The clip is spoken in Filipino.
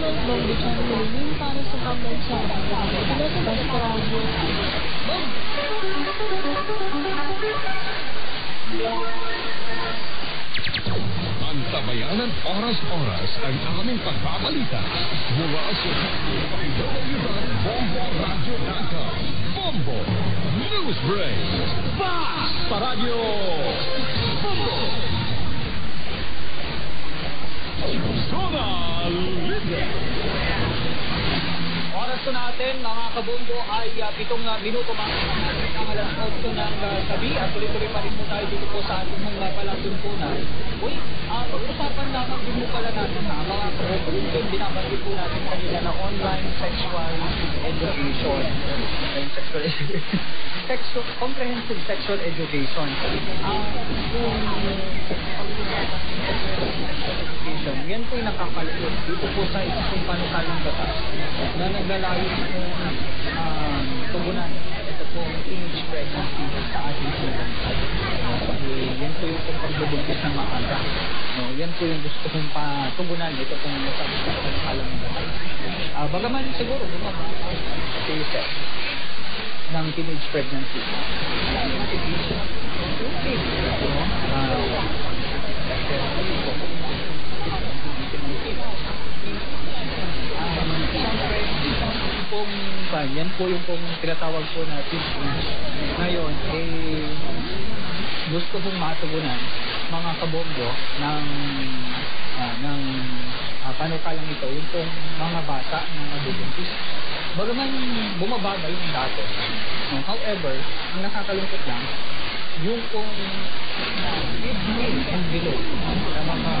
Bumbisan Hilimin para sa pambansa. Sila sa Basta Radio. Antabayanan oras-oras ang aming pagbabalita mula sa www.bomboradio.com. Bombo News Break. Basta Radio. Bombo. Zona Libre. Oras ko natin, mga kabombo, ay 7 minuto mga ng alas 8 ng gabi at tuloy-tuloy pa rin po tayo dito po sa ating mga palatuntunan. Uy, pag-usapan lamang din mo pala natin na mga kabombo, yung binabanggit po natin kanina na online sexual education. Comprehensive sexual education. Yan po yung nakakalulot dito po sa isang panukalang batas na naglalayos ng tugunan. Ito po teenage pregnancy sa ating bansa. Yan po yung pagbubuntis ng maaga. Yan po yung gusto kong patugunan. Ito pong panukalang batas. Bagaman siguro bumaba cases ng teenage pregnancy. Yan po yung tinatawag po natin ngayon gusto kong matugunan mga kabombo ng panukalang ito yung pong mga bata na nabubuntis. Bagaman bumabagal yung dati. However, ang nakakalungkot lang yung pong and below na mga